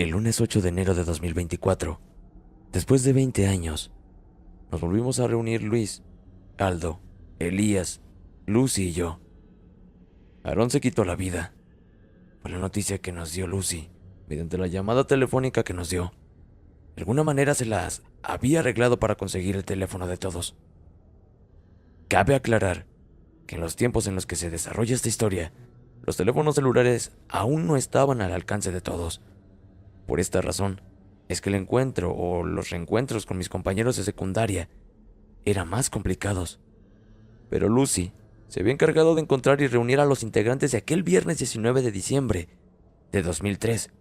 El lunes 8 de enero de 2024, después de 20 años, nos volvimos a reunir Luis, Aldo, Elías, Lucy y yo. Aarón se quitó la vida. Fue la noticia que nos dio Lucy, mediante la llamada telefónica que nos dio. De alguna manera se las había arreglado para conseguir el teléfono de todos. Cabe aclarar que en los tiempos en los que se desarrolla esta historia, los teléfonos celulares aún no estaban al alcance de todos. Por esta razón, es que el encuentro o los reencuentros con mis compañeros de secundaria eran más complicados. Pero Lucy se había encargado de encontrar y reunir a los integrantes de aquel viernes 19 de diciembre de 2003,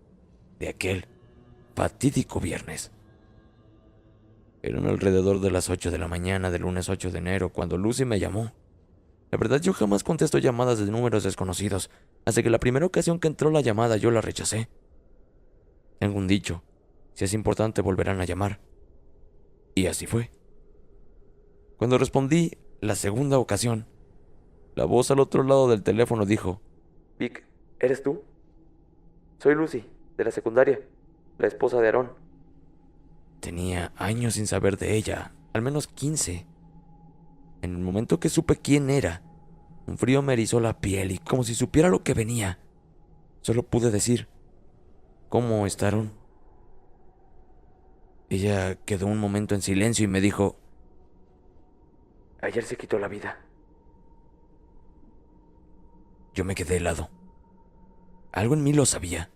de aquel fatídico viernes. Eran alrededor de las 8 de la mañana del lunes 8 de enero cuando Lucy me llamó. La verdad, yo jamás contesto llamadas de números desconocidos, hasta que la primera ocasión que entró la llamada yo la rechacé. Tengo un dicho: si es importante volverán a llamar. Y así fue. Cuando respondí la segunda ocasión, la voz al otro lado del teléfono dijo: Vic, ¿eres tú? Soy Lucy, de la secundaria, la esposa de Aarón. Tenía años sin saber de ella, al menos 15. En el momento que supe quién era, un frío me erizó la piel y como si supiera lo que venía, solo pude decir: ¿cómo está Aarón? Ella quedó un momento en silencio y me dijo: ayer se quitó la vida. Yo me quedé helado. Algo en mí lo sabía.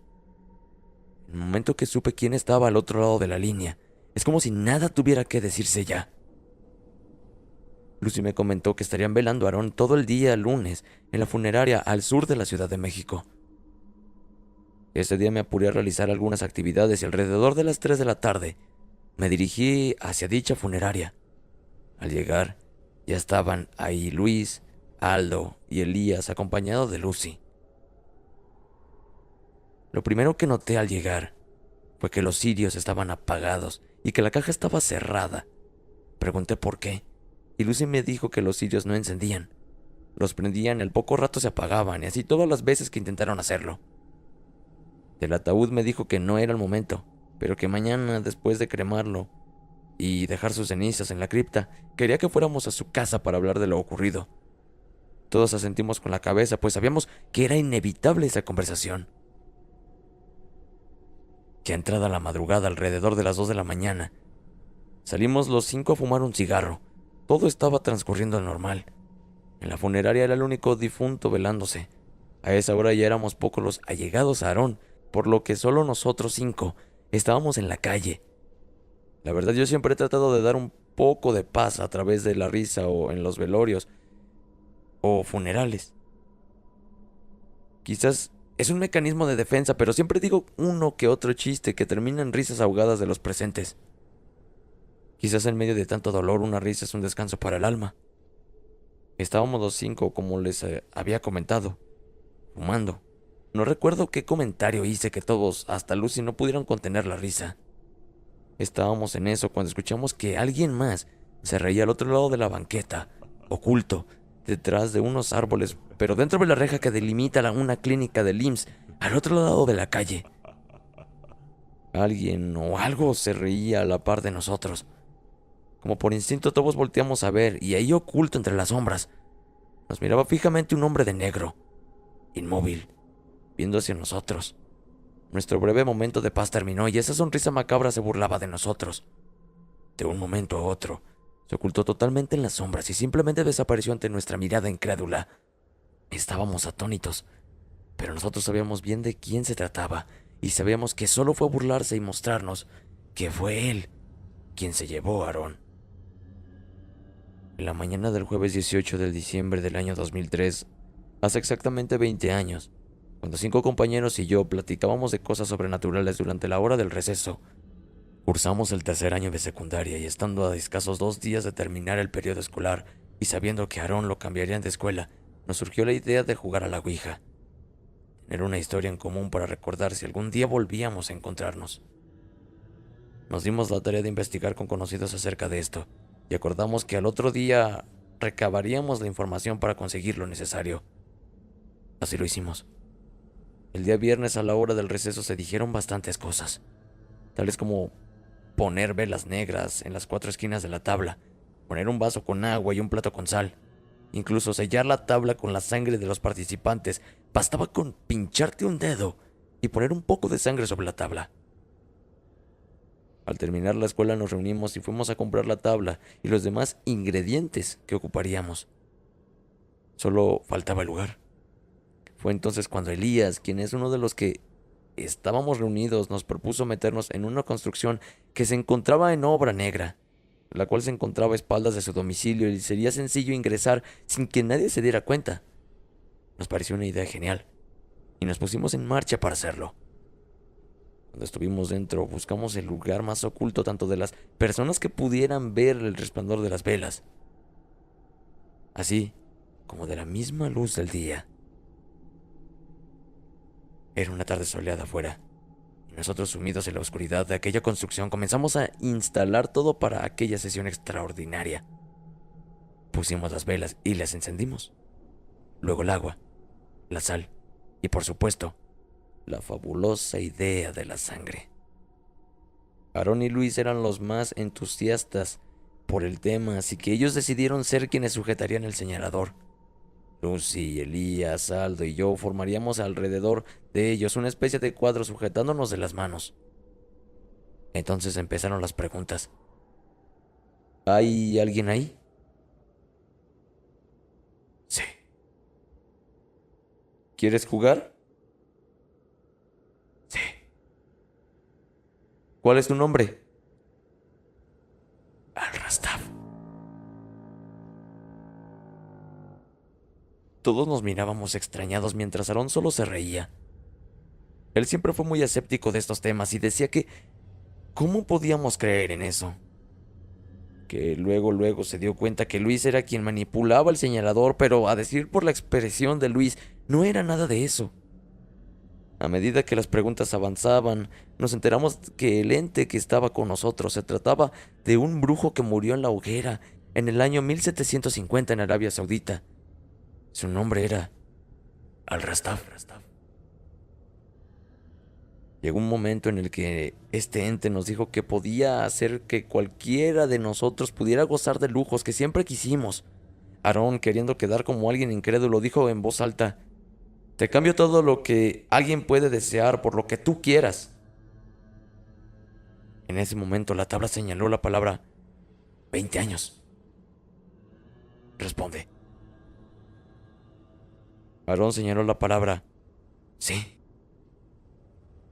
En el momento que supe quién estaba al otro lado de la línea, es como si nada tuviera que decirse ya. Lucy me comentó que estarían velando a Aarón todo el día lunes en la funeraria al sur de la Ciudad de México. Ese día me apuré a realizar algunas actividades y alrededor de las 3 de la tarde me dirigí hacia dicha funeraria. Al llegar, ya estaban ahí Luis, Aldo y Elías acompañados de Lucy. Lo primero que noté al llegar fue que los cirios estaban apagados y que la caja estaba cerrada. Pregunté por qué, y Lucy me dijo que los cirios no encendían. Los prendían y al poco rato se apagaban, y así todas las veces que intentaron hacerlo. Del ataúd me dijo que no era el momento, pero que mañana, después de cremarlo y dejar sus cenizas en la cripta, quería que fuéramos a su casa para hablar de lo ocurrido. Todos asentimos con la cabeza, pues sabíamos que era inevitable esa conversación. Ya entrada la madrugada, alrededor de las 2 de la mañana, salimos los 5 a fumar un cigarro. Todo estaba transcurriendo normal. En la funeraria era el único difunto velándose. A esa hora ya éramos pocos los allegados a Aarón, por lo que solo nosotros 5 estábamos en la calle. La verdad, yo siempre he tratado de dar un poco de paz a través de la risa o en los velorios o funerales. Quizás es un mecanismo de defensa, pero siempre digo uno que otro chiste que termina en risas ahogadas de los presentes. Quizás en medio de tanto dolor una risa es un descanso para el alma. Estábamos los 5, como les había comentado, fumando. No recuerdo qué comentario hice que todos, hasta Lucy, no pudieron contener la risa. Estábamos en eso cuando escuchamos que alguien más se reía al otro lado de la banqueta, oculto, detrás de unos árboles, pero dentro de la reja que delimita una clínica del IMSS, al otro lado de la calle. Alguien o algo se reía a la par de nosotros. Como por instinto todos volteamos a ver, y ahí oculto entre las sombras nos miraba fijamente un hombre de negro, inmóvil, viendo hacia nosotros. Nuestro breve momento de paz terminó y esa sonrisa macabra se burlaba de nosotros. De un momento a otro, se ocultó totalmente en las sombras y simplemente desapareció ante nuestra mirada incrédula. Estábamos atónitos, pero nosotros sabíamos bien de quién se trataba y sabíamos que solo fue a burlarse y mostrarnos que fue él quien se llevó a Aarón. En la mañana del jueves 18 de diciembre del año 2003, hace exactamente 20 años, cuando 5 compañeros y yo platicábamos de cosas sobrenaturales durante la hora del receso, cursamos el tercer año de secundaria y estando a escasos 2 días de terminar el periodo escolar y sabiendo que Aarón lo cambiarían de escuela, nos surgió la idea de jugar a la Ouija. Tener una historia en común para recordar si algún día volvíamos a encontrarnos. Nos dimos la tarea de investigar con conocidos acerca de esto y acordamos que al otro día recabaríamos la información para conseguir lo necesario. Así lo hicimos. El día viernes a la hora del receso se dijeron bastantes cosas, tales como poner velas negras en las 4 esquinas de la tabla, poner un vaso con agua y un plato con sal, incluso sellar la tabla con la sangre de los participantes. Bastaba con pincharte un dedo y poner un poco de sangre sobre la tabla. Al terminar la escuela nos reunimos y fuimos a comprar la tabla y los demás ingredientes que ocuparíamos. Solo faltaba el lugar. Fue entonces cuando Elías, quien es uno de los que estábamos reunidos, nos propuso meternos en una construcción que se encontraba en obra negra, la cual se encontraba a espaldas de su domicilio y sería sencillo ingresar sin que nadie se diera cuenta. Nos pareció una idea genial y nos pusimos en marcha para hacerlo. Cuando estuvimos dentro, buscamos el lugar más oculto tanto de las personas que pudieran ver el resplandor de las velas, así como de la misma luz del día. Era una tarde soleada afuera, y nosotros, sumidos en la oscuridad de aquella construcción, comenzamos a instalar todo para aquella sesión extraordinaria. Pusimos las velas y las encendimos. Luego el agua, la sal y, por supuesto, la fabulosa idea de la sangre. Aarón y Luis eran los más entusiastas por el tema, así que ellos decidieron ser quienes sujetarían el señalador. Lucy, Elías, Aldo y yo formaríamos alrededor de ellos una especie de cuadro sujetándonos de las manos. Entonces empezaron las preguntas. ¿Hay alguien ahí? Sí. ¿Quieres jugar? Sí. ¿Cuál es tu nombre? Al-Rastaf. Todos nos mirábamos extrañados mientras Aarón solo se reía. Él siempre fue muy escéptico de estos temas y decía que ¿cómo podíamos creer en eso? Que luego se dio cuenta que Luis era quien manipulaba el señalador, pero a decir por la expresión de Luis, no era nada de eso. A medida que las preguntas avanzaban, nos enteramos que el ente que estaba con nosotros se trataba de un brujo que murió en la hoguera en el año 1750 en Arabia Saudita. Su nombre era Al-Rastaf. Llegó un momento en el que este ente nos dijo que podía hacer que cualquiera de nosotros pudiera gozar de lujos que siempre quisimos. Aarón, queriendo quedar como alguien incrédulo, dijo en voz alta: «Te cambio todo lo que alguien puede desear por lo que tú quieras». En ese momento la tabla señaló la palabra 20 años. Responde. Aarón señaló la palabra sí.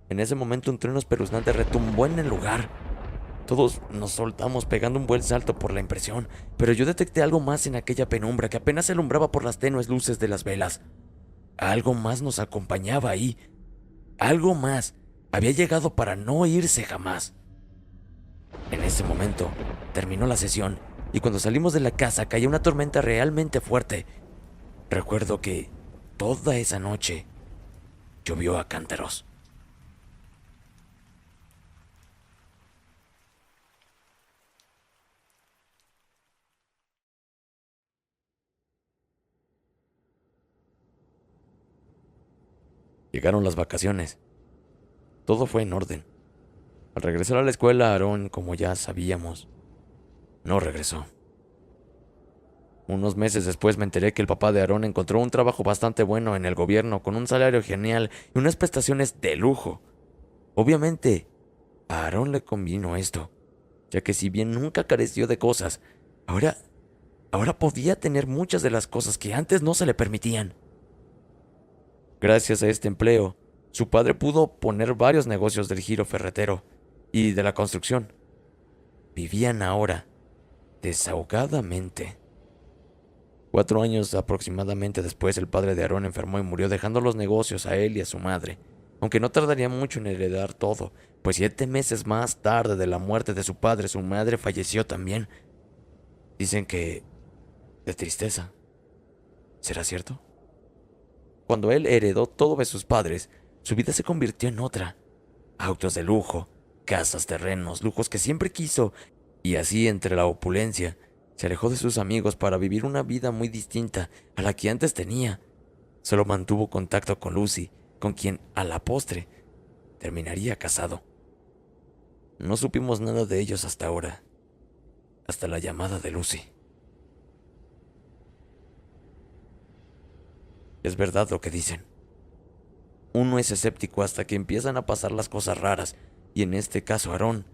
En ese momento un trueno espeluznante retumbó en el lugar. Todos nos soltamos pegando un buen salto por la impresión, pero yo detecté algo más en aquella penumbra que apenas se alumbraba por las tenues luces de las velas. Algo más nos acompañaba ahí. Algo más había llegado para no irse jamás. En ese momento terminó la sesión y cuando salimos de la casa cayó una tormenta realmente fuerte. Recuerdo que toda esa noche llovió a cántaros. Llegaron las vacaciones. Todo fue en orden. Al regresar a la escuela, Aarón, como ya sabíamos, no regresó. Unos meses después me enteré que el papá de Aarón encontró un trabajo bastante bueno en el gobierno, con un salario genial y unas prestaciones de lujo. Obviamente, a Aarón le convino esto, ya que si bien nunca careció de cosas, ahora podía tener muchas de las cosas que antes no se le permitían. Gracias a este empleo, su padre pudo poner varios negocios del giro ferretero y de la construcción. Vivían ahora desahogadamente. 4 años aproximadamente después, el padre de Aarón enfermó y murió, dejando los negocios a él y a su madre, aunque no tardaría mucho en heredar todo, pues 7 meses más tarde de la muerte de su padre, su madre falleció también. Dicen que de tristeza. ¿Será cierto? Cuando él heredó todo de sus padres, su vida se convirtió en otra. Autos de lujo, casas, terrenos, lujos que siempre quiso, y así entre la opulencia, se alejó de sus amigos para vivir una vida muy distinta a la que antes tenía. Solo mantuvo contacto con Lucy, con quien a la postre terminaría casado. No supimos nada de ellos hasta ahora, hasta la llamada de Lucy. Es verdad lo que dicen. Uno es escéptico hasta que empiezan a pasar las cosas raras, y en este caso Aarón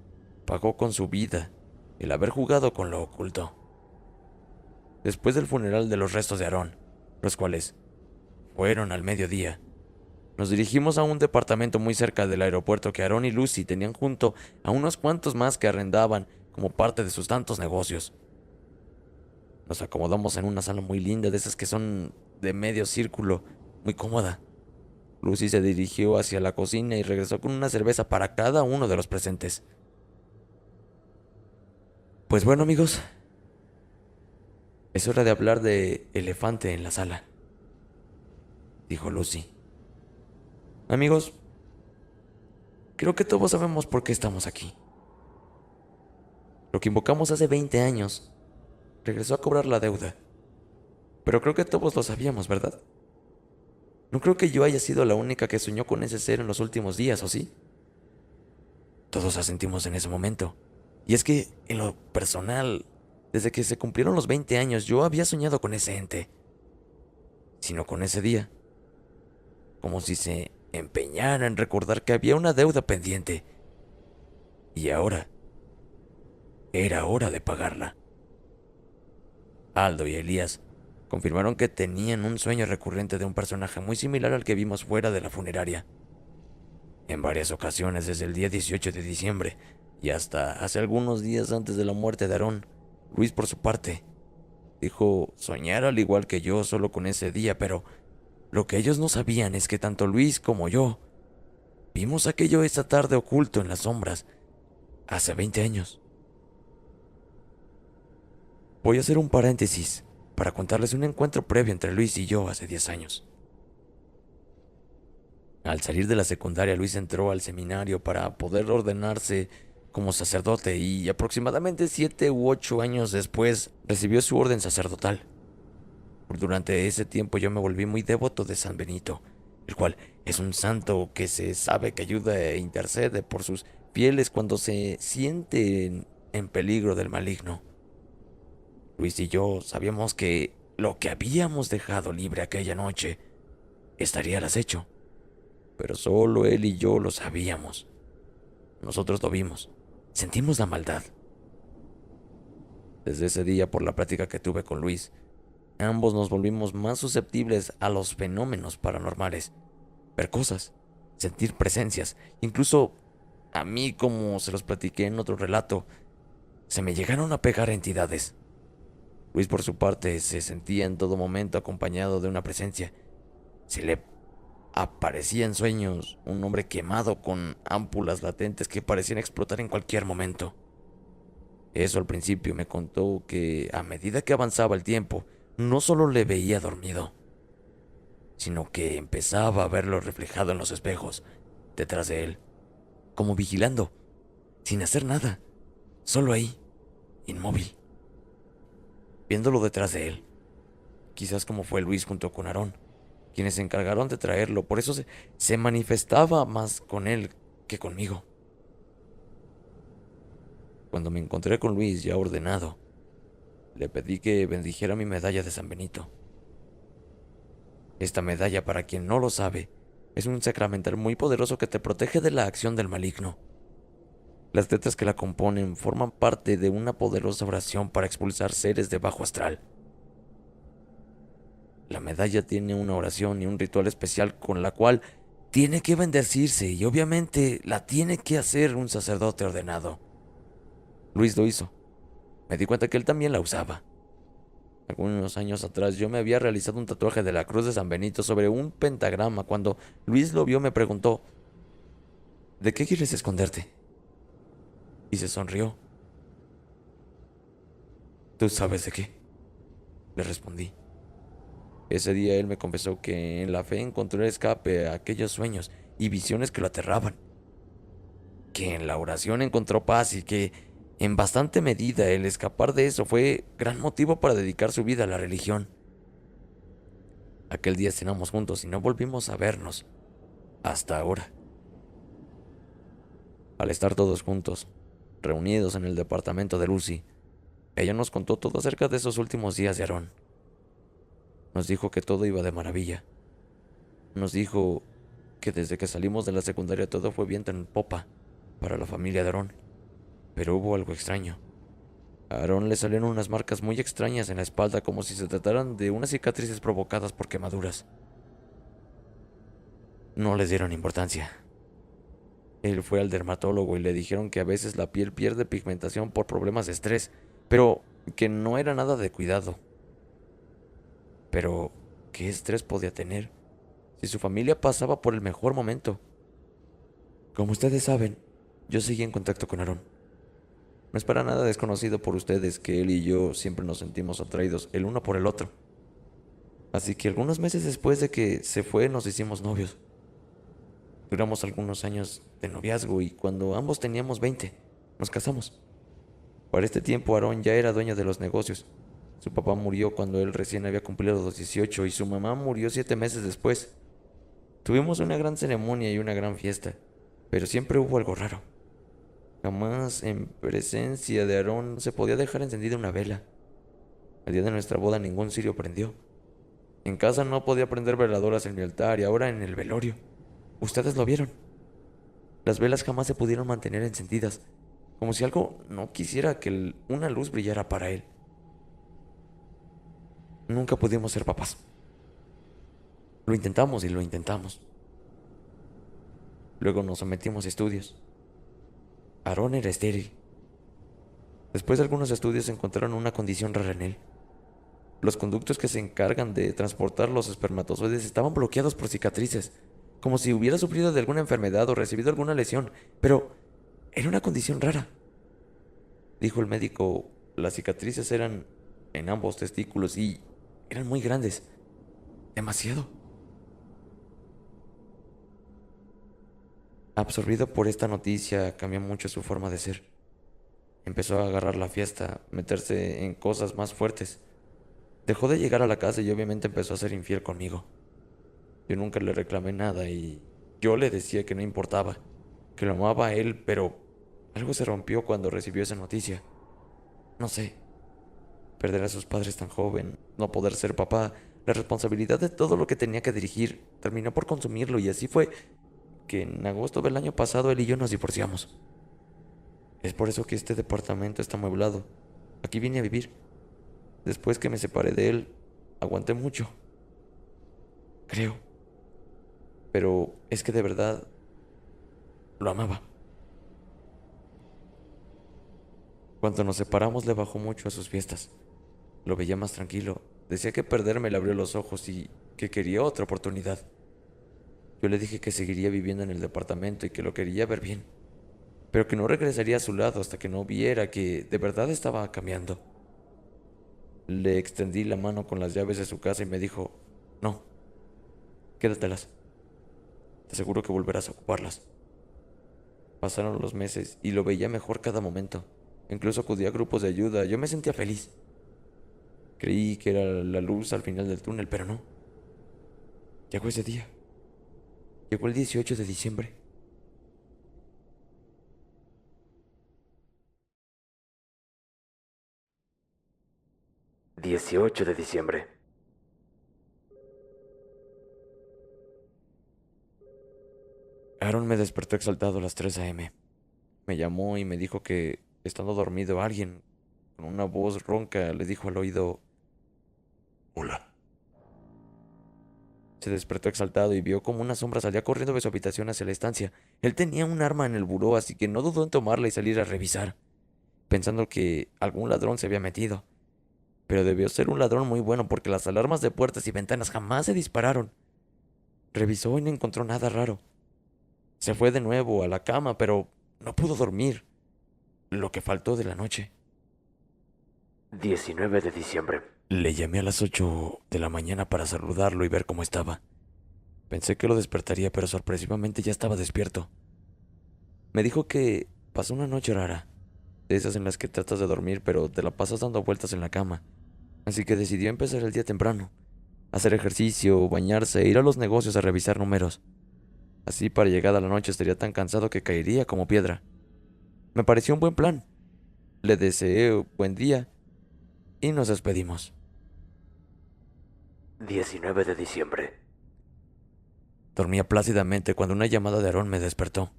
pagó con su vida el haber jugado con lo oculto. Después del funeral de los restos de Aarón, los cuales fueron al mediodía, nos dirigimos a un departamento muy cerca del aeropuerto que Aarón y Lucy tenían junto a unos cuantos más que arrendaban como parte de sus tantos negocios. Nos acomodamos en una sala muy linda, de esas que son de medio círculo, muy cómoda. Lucy se dirigió hacia la cocina y regresó con una cerveza para cada uno de los presentes. Pues bueno, amigos, es hora de hablar de elefante en la sala, dijo Lucy. Amigos, creo que todos sabemos por qué estamos aquí. Lo que invocamos hace 20 años regresó a cobrar la deuda. Pero creo que todos lo sabíamos, ¿verdad? No creo que yo haya sido la única que soñó con ese ser en los últimos días, ¿o sí? Todos asentimos en ese momento. Y es que, en lo personal, desde que se cumplieron los 20 años, yo había soñado con ese ente. Sino con ese día. Como si se empeñara en recordar que había una deuda pendiente. Y ahora, era hora de pagarla. Aldo y Elías confirmaron que tenían un sueño recurrente de un personaje muy similar al que vimos fuera de la funeraria. En varias ocasiones desde el día 18 de diciembre y hasta hace algunos días antes de la muerte de Aarón, Luis por su parte dijo soñar al igual que yo solo con ese día, pero lo que ellos no sabían es que tanto Luis como yo vimos aquello esa tarde oculto en las sombras hace 20 años. Voy a hacer un paréntesis para contarles un encuentro previo entre Luis y yo hace 10 años. Al salir de la secundaria, Luis entró al seminario para poder ordenarse como sacerdote y aproximadamente 7 u 8 años después recibió su orden sacerdotal. Durante ese tiempo yo me volví muy devoto de San Benito, el cual es un santo que se sabe que ayuda e intercede por sus fieles cuando se sienten en peligro del maligno. Luis y yo sabíamos que lo que habíamos dejado libre aquella noche estaría al acecho, pero solo él y yo lo sabíamos. Nosotros lo vimos, sentimos la maldad. Desde ese día, por la plática que tuve con Luis, ambos nos volvimos más susceptibles a los fenómenos paranormales, ver cosas, sentir presencias, incluso a mí, como se los platiqué en otro relato, se me llegaron a pegar entidades. Luis, por su parte, se sentía en todo momento acompañado de una presencia. Se le aparecía en sueños un hombre quemado con ámpulas latentes que parecían explotar en cualquier momento. Eso al principio me contó que a medida que avanzaba el tiempo, no solo le veía dormido, sino que empezaba a verlo reflejado en los espejos, detrás de él, como vigilando, sin hacer nada, solo ahí, inmóvil, viéndolo detrás de él. Quizás como fue Luis junto con Aarón, quienes se encargaron de traerlo, por eso se manifestaba más con él que conmigo. Cuando me encontré con Luis ya ordenado, le pedí que bendijera mi medalla de San Benito. Esta medalla, para quien no lo sabe, es un sacramental muy poderoso que te protege de la acción del maligno. Las letras que la componen forman parte de una poderosa oración para expulsar seres de bajo astral. La medalla tiene una oración y un ritual especial con la cual tiene que bendecirse y obviamente la tiene que hacer un sacerdote ordenado. Luis lo hizo. Me di cuenta que él también la usaba. Algunos años atrás yo me había realizado un tatuaje de la cruz de San Benito sobre un pentagrama. Cuando Luis lo vio me preguntó, ¿de qué quieres esconderte? Y se sonrió. ¿Tú sabes de qué?, le respondí. Ese día él me confesó que en la fe encontró el escape a aquellos sueños y visiones que lo aterraban, que en la oración encontró paz y que en bastante medida el escapar de eso fue gran motivo para dedicar su vida a la religión. Aquel día cenamos juntos y no volvimos a vernos. hasta ahora. Al estar todos juntos, reunidos en el departamento de Lucy, ella nos contó todo acerca de esos últimos días de Aarón. Nos dijo que todo iba de maravilla. Nos dijo que desde que salimos de la secundaria todo fue viento en popa para la familia de Aarón. Pero hubo algo extraño. A Aarón le salieron unas marcas muy extrañas en la espalda, como si se trataran de unas cicatrices provocadas por quemaduras. No les dieron importancia. Él fue al dermatólogo y le dijeron que a veces la piel pierde pigmentación por problemas de estrés, pero que no era nada de cuidado. Pero, ¿qué estrés podía tener si su familia pasaba por el mejor momento? Como ustedes saben, yo seguí en contacto con Aarón. No es para nada desconocido por ustedes que él y yo siempre nos sentimos atraídos el uno por el otro. Así que algunos meses después de que se fue nos hicimos novios. Duramos algunos años de noviazgo y cuando ambos teníamos 20, nos casamos. Para este tiempo Aarón ya era dueño de los negocios. Su papá murió cuando él recién había cumplido los 18 y su mamá murió 7 meses después. Tuvimos una gran ceremonia y una gran fiesta, pero siempre hubo algo raro. Jamás en presencia de Aarón se podía dejar encendida una vela. El día de nuestra boda ningún cirio prendió. En casa no podía prender veladoras en mi altar y ahora en el velorio. Ustedes lo vieron. Las velas jamás se pudieron mantener encendidas, como si algo no quisiera que una luz brillara para él. Nunca pudimos ser papás. Lo intentamos y lo intentamos. Luego nos sometimos a estudios. Aarón era estéril. Después de algunos estudios encontraron una condición rara en él. Los conductos que se encargan de transportar los espermatozoides estaban bloqueados por cicatrices, como si hubiera sufrido de alguna enfermedad o recibido alguna lesión, pero era una condición rara. Dijo el médico, las cicatrices eran en ambos testículos y eran muy grandes. Demasiado. Absorbido por esta noticia, cambió mucho su forma de ser. Empezó a agarrar la fiesta, meterse en cosas más fuertes. Dejó de llegar a la casa y obviamente empezó a ser infiel conmigo. Yo nunca le reclamé nada y yo le decía que no importaba, que lo amaba a él, pero algo se rompió cuando recibió esa noticia. No sé, perder a sus padres tan joven, no poder ser papá, la responsabilidad de todo lo que tenía que dirigir, terminó por consumirlo y así fue que en agosto del año pasado él y yo nos divorciamos. Es por eso que este departamento está amueblado. Aquí vine a vivir. Después que me separé de él, aguanté mucho. Creo. Pero es que de verdad lo amaba. Cuando nos separamos le bajó mucho a sus fiestas. Lo veía más tranquilo. Decía que perderme le abrió los ojos y que quería otra oportunidad. Yo le dije que seguiría viviendo en el departamento y que lo quería ver bien, pero que no regresaría a su lado hasta que no viera que de verdad estaba cambiando. Le extendí la mano con las llaves de su casa y me dijo, no, quédatelas. Te aseguro que volverás a ocuparlas. Pasaron los meses y lo veía mejor cada momento. Incluso acudía a grupos de ayuda. Yo me sentía feliz. Creí que era la luz al final del túnel, pero no. Llegó ese día. Llegó el 18 de diciembre. 18 de diciembre. Aaron me despertó exaltado a las 3 a.m. Me llamó y me dijo que, estando dormido, alguien, con una voz ronca, le dijo al oído, hola. Se despertó exaltado y vio como una sombra salía corriendo de su habitación hacia la estancia. Él tenía un arma en el buró, así que no dudó en tomarla y salir a revisar, pensando que algún ladrón se había metido. Pero debió ser un ladrón muy bueno porque las alarmas de puertas y ventanas jamás se dispararon. Revisó y no encontró nada raro. Se fue de nuevo a la cama, pero no pudo dormir. Lo que faltó de la noche. 19 de diciembre. Le llamé a las 8 de la mañana para saludarlo y ver cómo estaba. Pensé que lo despertaría, pero sorpresivamente ya estaba despierto. Me dijo que pasó una noche rara, de esas en las que tratas de dormir, pero te la pasas dando vueltas en la cama. Así que decidió empezar el día temprano, hacer ejercicio, bañarse e ir a los negocios a revisar números. Así para llegada a la noche estaría tan cansado que caería como piedra. Me pareció un buen plan. Le deseé buen día y nos despedimos. 19 de diciembre. Dormía plácidamente cuando una llamada de Aarón me despertó.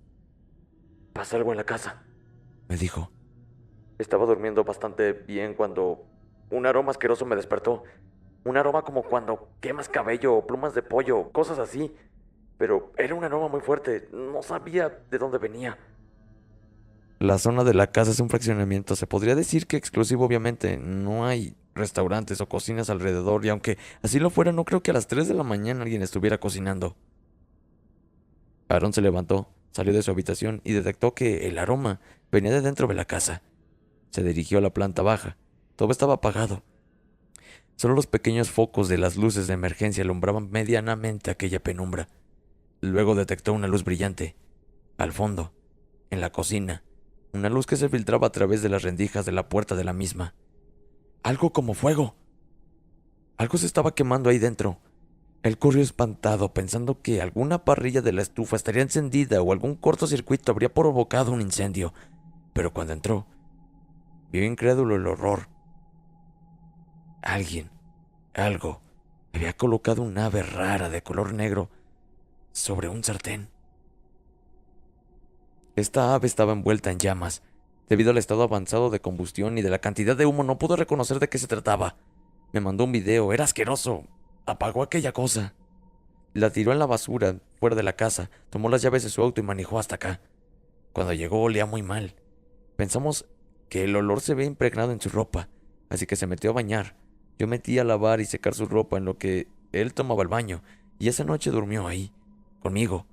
¿Pasa algo en la casa? Me dijo. Estaba durmiendo bastante bien cuando un aroma asqueroso me despertó. Un aroma como cuando quemas cabello o plumas de pollo, cosas así. Pero era un aroma muy fuerte. No sabía de dónde venía. La zona de la casa es un fraccionamiento, se podría decir que exclusivo obviamente. No hay restaurantes o cocinas alrededor y aunque así lo fuera, no creo que a las 3 de la mañana alguien estuviera cocinando. Aarón se levantó, salió de su habitación y detectó que el aroma venía de dentro de la casa. Se dirigió a la planta baja. Todo estaba apagado. Solo los pequeños focos de las luces de emergencia alumbraban medianamente aquella penumbra. Luego detectó una luz brillante. Al fondo, en la cocina, una luz que se filtraba a través de las rendijas de la puerta de la misma. Algo como fuego. Algo se estaba quemando ahí dentro. Él corrió espantado, pensando que alguna parrilla de la estufa estaría encendida o algún cortocircuito habría provocado un incendio. Pero cuando entró, vio incrédulo el horror. Algo, había colocado un ave rara de color negro sobre un sartén. Esta ave estaba envuelta en llamas. Debido al estado avanzado de combustión y de la cantidad de humo, no pudo reconocer de qué se trataba. Me mandó un video, era asqueroso. Apagó aquella cosa. La tiró en la basura, fuera de la casa, tomó las llaves de su auto y manejó hasta acá. Cuando llegó olía muy mal. Pensamos que el olor se había impregnado en su ropa, así que se metió a bañar. Yo metí a lavar y secar su ropa en lo que él tomaba el baño, y esa noche durmió ahí, conmigo.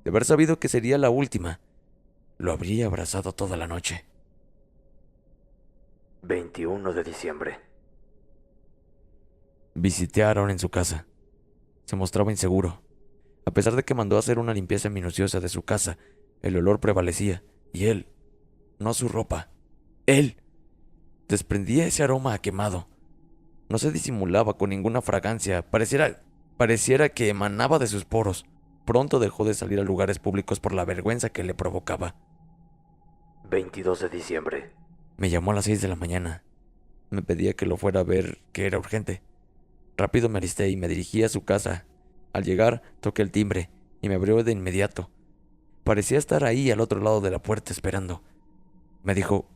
De haber sabido que sería la última, lo habría abrazado toda la noche. 21 de diciembre. Visité a Aaron en su casa. Se mostraba inseguro. A pesar de que mandó hacer una limpieza minuciosa de su casa, el olor prevalecía, y él, no su ropa, él, desprendía ese aroma a quemado. No se disimulaba con ninguna fragancia, pareciera que emanaba de sus poros. Pronto dejó de salir a lugares públicos por la vergüenza que le provocaba. 22 de diciembre. Me llamó a las 6 de la mañana. Me pedía que lo fuera a ver, que era urgente. Rápido me alisté y me dirigí a su casa. Al llegar, toqué el timbre y me abrió de inmediato. Parecía estar ahí al otro lado de la puerta esperando. Me dijo,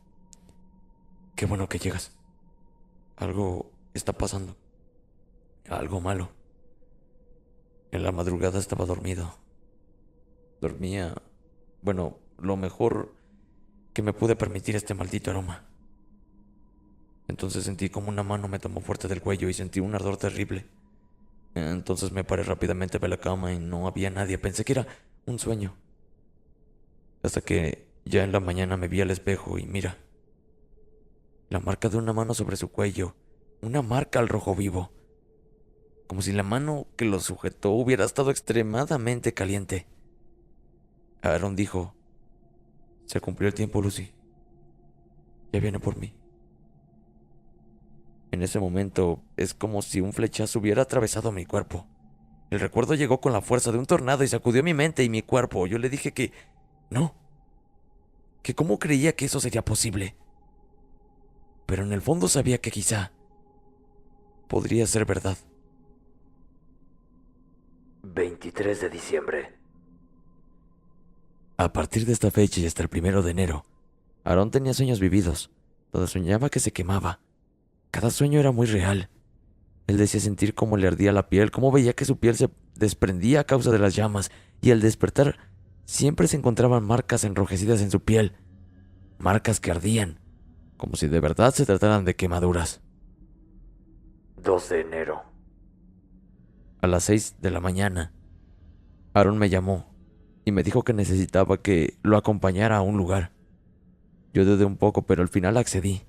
qué bueno que llegas. Algo está pasando. Algo malo. En la madrugada estaba dormido. Dormía, bueno, lo mejor que me pude permitir este maldito aroma. Entonces sentí como una mano me tomó fuerte del cuello y sentí un ardor terrible. Entonces me paré rápidamente de la cama y no había nadie. Pensé que era un sueño. Hasta que ya en la mañana me vi al espejo y mira, la marca de una mano sobre su cuello, una marca al rojo vivo, como si la mano que lo sujetó hubiera estado extremadamente caliente. Aaron dijo, se cumplió el tiempo, Lucy. Ya viene por mí. En ese momento es como si un flechazo hubiera atravesado mi cuerpo. El recuerdo llegó con la fuerza de un tornado y sacudió mi mente y mi cuerpo. Yo le dije que no, que cómo creía que eso sería posible. Pero en el fondo sabía que quizá podría ser verdad. 23 de diciembre. A partir de esta fecha y hasta el 1 de enero, Aarón tenía sueños vividos, donde soñaba que se quemaba. Cada sueño era muy real. Él decía sentir cómo le ardía la piel, cómo veía que su piel se desprendía a causa de las llamas, y al despertar siempre se encontraban marcas enrojecidas en su piel, marcas que ardían, como si de verdad se trataran de quemaduras. 2 de enero. A las 6 de la mañana, Aaron me llamó y me dijo que necesitaba que lo acompañara a un lugar. Yo dudé un poco, pero al final accedí.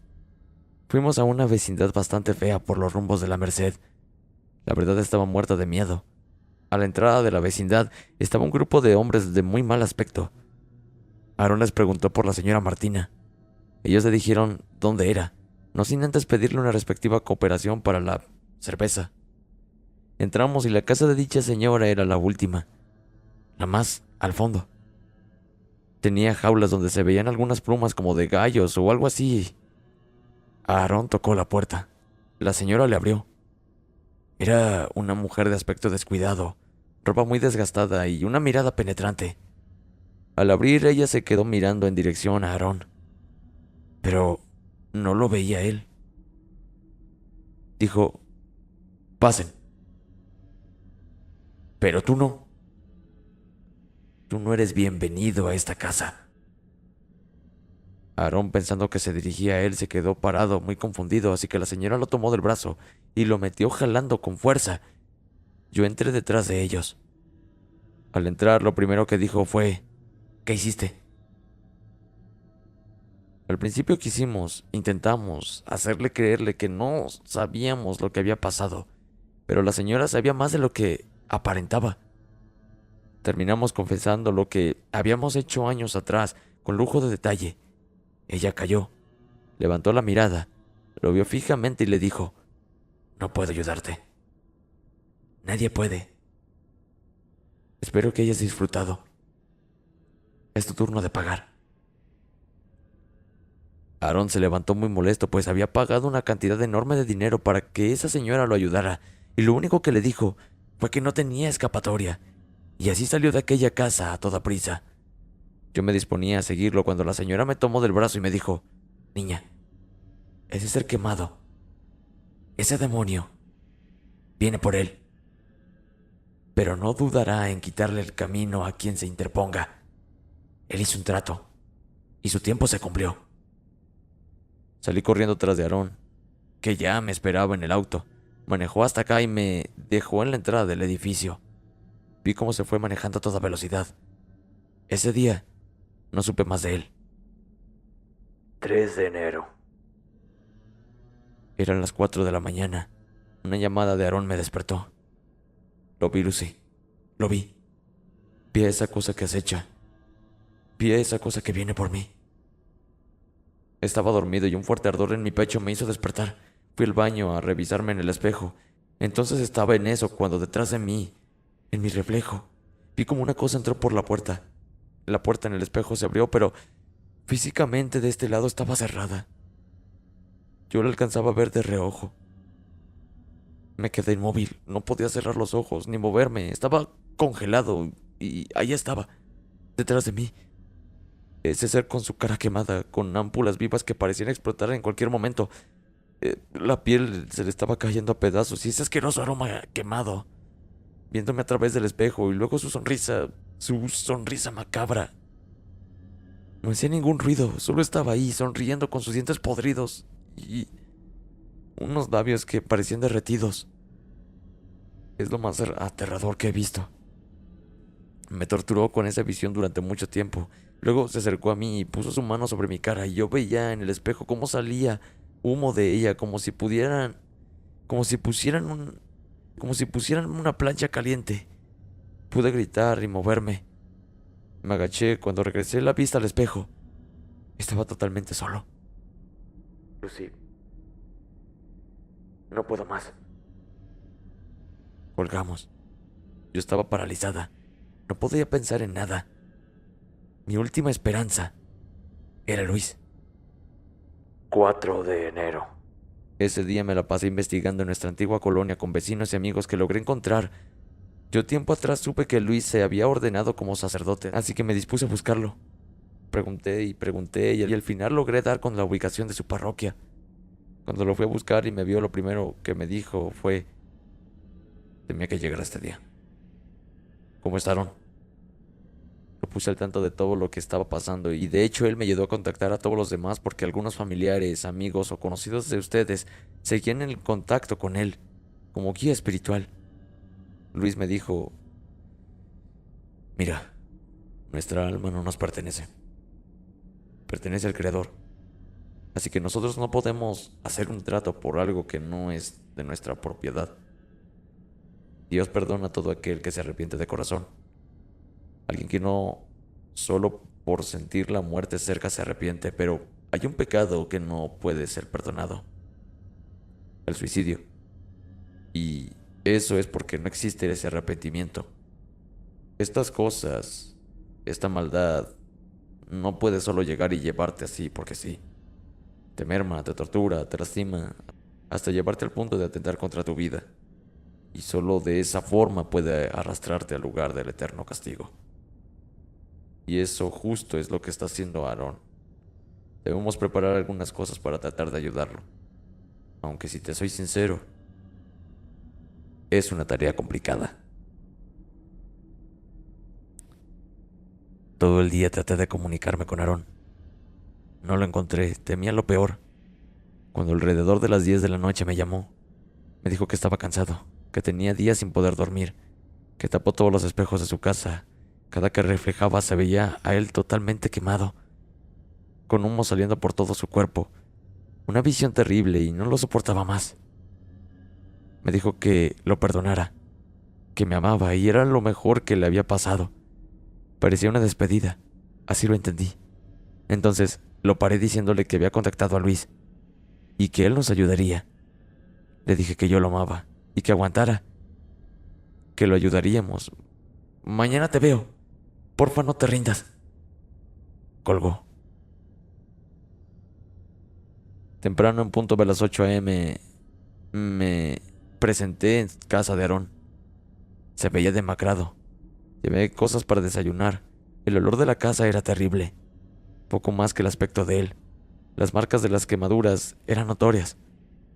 Fuimos a una vecindad bastante fea por los rumbos de la Merced. La verdad estaba muerta de miedo. A la entrada de la vecindad estaba un grupo de hombres de muy mal aspecto. Aaron les preguntó por la señora Martina. Ellos le dijeron dónde era, no sin antes pedirle una respectiva cooperación para la cerveza. Entramos y la casa de dicha señora era la última. la más al fondo. Tenía jaulas donde se veían algunas plumas como de gallos o algo así. Aarón tocó la puerta. La señora le abrió. Era una mujer de aspecto descuidado, ropa muy desgastada y una mirada penetrante. Al abrir, ella se quedó mirando en dirección a Aarón, pero no lo veía él. Dijo: pasen. Pero tú no. Tú no eres bienvenido a esta casa. Aarón, pensando que se dirigía a él, se quedó parado, muy confundido, así que la señora lo tomó del brazo y lo metió jalando con fuerza. Yo entré detrás de ellos. Al entrar, lo primero que dijo fue: ¿qué hiciste? Al principio intentamos hacerle creerle que no sabíamos lo que había pasado, pero la señora sabía más de lo que aparentaba. Terminamos confesando lo que habíamos hecho años atrás, con lujo de detalle. Ella calló, levantó la mirada, lo vio fijamente y le dijo: no puedo ayudarte. Nadie puede. Espero que hayas disfrutado. Es tu turno de pagar. Aarón se levantó muy molesto, pues había pagado una cantidad enorme de dinero para que esa señora lo ayudara, y lo único que le dijo fue que no tenía escapatoria, y así salió de aquella casa a toda prisa. Yo me disponía a seguirlo cuando la señora me tomó del brazo y me dijo: niña, ese ser quemado, ese demonio, viene por él, pero no dudará en quitarle el camino a quien se interponga. Él hizo un trato, y su tiempo se cumplió. Salí corriendo tras de Aarón, que ya me esperaba en el auto. Manejó hasta acá y me dejó en la entrada del edificio. Vi cómo se fue manejando a toda velocidad. Ese día no supe más de él. 3 de enero. Eran las 4 de la mañana. Una llamada de Aarón me despertó. Lo vi, Lucy. Lo vi. Vi a esa cosa que acecha. Vi a esa cosa que viene por mí. Estaba dormido y un fuerte ardor en mi pecho me hizo despertar. Fui al baño a revisarme en el espejo. Entonces estaba en eso cuando detrás de mí, en mi reflejo, vi como una cosa entró por la puerta. La puerta en el espejo se abrió, pero físicamente de este lado estaba cerrada. Yo la alcanzaba a ver de reojo. Me quedé inmóvil, no podía cerrar los ojos ni moverme. Estaba congelado y ahí estaba, detrás de mí. Ese ser con su cara quemada, con ámpulas vivas que parecían explotar en cualquier momento. La piel se le estaba cayendo a pedazos y ese asqueroso aroma quemado, viéndome a través del espejo, y luego su sonrisa macabra. No hacía ningún ruido, solo estaba ahí, sonriendo con sus dientes podridos y unos labios que parecían derretidos. Es lo más aterrador que he visto. Me torturó con esa visión durante mucho tiempo. Luego se acercó a mí y puso su mano sobre mi cara y yo veía en el espejo cómo salía humo de ella, como si pusieran una plancha caliente. Pude gritar y moverme. Me agaché. Cuando regresé la vista al espejo, estaba totalmente solo. Lucy, no puedo más. Colgamos. Yo estaba paralizada. No podía pensar en nada. Mi última esperanza era Luis. 4 de enero. Ese día me la pasé investigando en nuestra antigua colonia con vecinos y amigos que logré encontrar. Yo tiempo atrás supe que Luis se había ordenado como sacerdote, así que me dispuse a buscarlo. Pregunté y pregunté y al final logré dar con la ubicación de su parroquia. Cuando lo fui a buscar y me vio, lo primero que me dijo fue: temía que llegara este día. ¿Cómo estaron? Lo puse al tanto de todo lo que estaba pasando y de hecho él me ayudó a contactar a todos los demás porque algunos familiares, amigos o conocidos de ustedes seguían en contacto con él como guía espiritual. Luis me dijo: mira, nuestra alma no nos pertenece. Pertenece al Creador. Así que nosotros no podemos hacer un trato por algo que no es de nuestra propiedad. Dios perdona a todo aquel que se arrepiente de corazón. Alguien que no solo por sentir la muerte cerca se arrepiente, pero hay un pecado que no puede ser perdonado: el suicidio. Y eso es porque no existe ese arrepentimiento. Estas cosas, esta maldad, no puede solo llegar y llevarte así porque sí. Te merma, te tortura, te lastima, hasta llevarte al punto de atentar contra tu vida. Y solo de esa forma puede arrastrarte al lugar del eterno castigo. Y eso justo es lo que está haciendo Aaron. Debemos preparar algunas cosas para tratar de ayudarlo. Aunque si te soy sincero, es una tarea complicada. Todo el día traté de comunicarme con Aaron. No lo encontré, temía lo peor. Cuando alrededor de las 10 de la noche me llamó, me dijo que estaba cansado, que tenía días sin poder dormir, que tapó todos los espejos de su casa. Cada que reflejaba se veía a él totalmente quemado, con humo saliendo por todo su cuerpo. Una visión terrible y no lo soportaba más. Me dijo que lo perdonara, que me amaba y era lo mejor que le había pasado. Parecía una despedida, así lo entendí. Entonces lo paré diciéndole que había contactado a Luis y que él nos ayudaría. Le dije que yo lo amaba y que aguantara, que lo ayudaríamos. Mañana te veo. Porfa, no te rindas. Colgó. Temprano, en punto de las 8 a.m., me presenté en casa de Aarón. Se veía demacrado. Llevé cosas para desayunar. El olor de la casa era terrible. Poco más que el aspecto de él. Las marcas de las quemaduras eran notorias.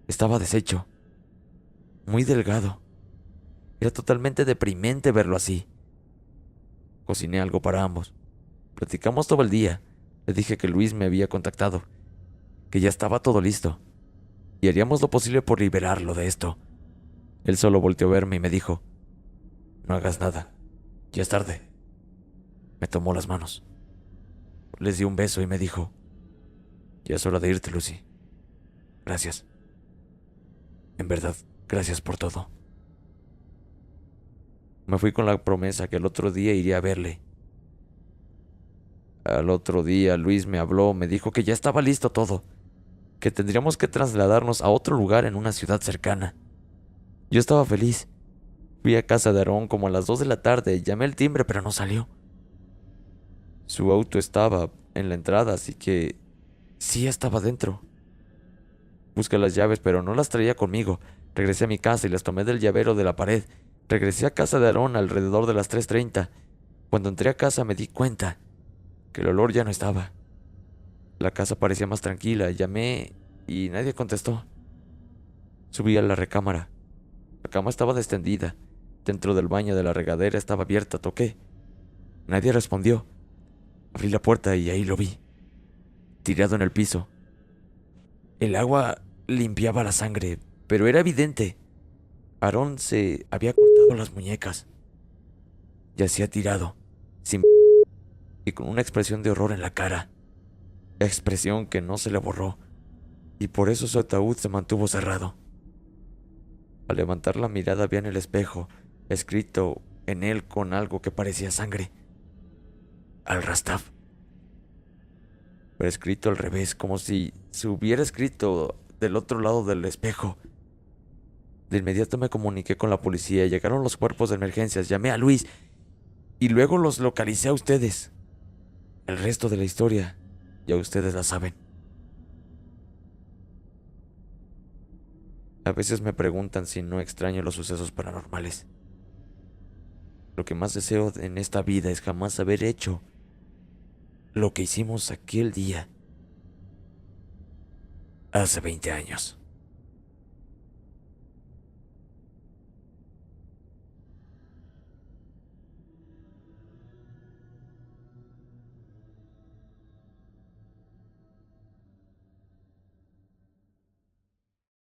Estaba deshecho. Muy delgado. Era totalmente deprimente verlo así. Cociné algo para ambos. Platicamos todo el día. Le dije que Luis me había contactado, que ya estaba todo listo, y haríamos lo posible por liberarlo de esto. Él solo volteó a verme y me dijo: no hagas nada, ya es tarde. Me tomó las manos. Les di un beso y me dijo: ya es hora de irte, Lucy. Gracias. En verdad, gracias por todo. Me fui con la promesa que el otro día iría a verle. Al otro día Luis me habló, me dijo que ya estaba listo todo, que tendríamos que trasladarnos a otro lugar en una ciudad cercana. Yo estaba feliz. Fui a casa de Aarón como a las 2 de la tarde, llamé el timbre pero no salió. Su auto estaba en la entrada, así que sí estaba dentro. Busqué las llaves pero no las traía conmigo. Regresé a mi casa y las tomé del llavero de la pared. Regresé a casa de Aarón alrededor de las 3:30. Cuando entré a casa me di cuenta que el olor ya no estaba. La casa parecía más tranquila. Llamé y nadie contestó. Subí a la recámara. La cama estaba extendida. Dentro del baño de la regadera estaba abierta. Toqué. Nadie respondió. Abrí la puerta y ahí lo vi, tirado en el piso. El agua limpiaba la sangre, pero era evidente. Aarón se había cortado las muñecas. Yacía tirado, sin y con una expresión de horror en la cara. Expresión que no se le borró, y por eso su ataúd se mantuvo cerrado. Al levantar la mirada vi en el espejo, escrito en él con algo que parecía sangre: Al-Rastaf. Pero escrito al revés, como si se hubiera escrito del otro lado del espejo. De inmediato me comuniqué con la policía, llegaron los cuerpos de emergencias, llamé a Luis y luego los localicé a ustedes. El resto de la historia ya ustedes la saben. A veces me preguntan si no extraño los sucesos paranormales. Lo que más deseo en esta vida es jamás haber hecho lo que hicimos aquel día, hace 20 años.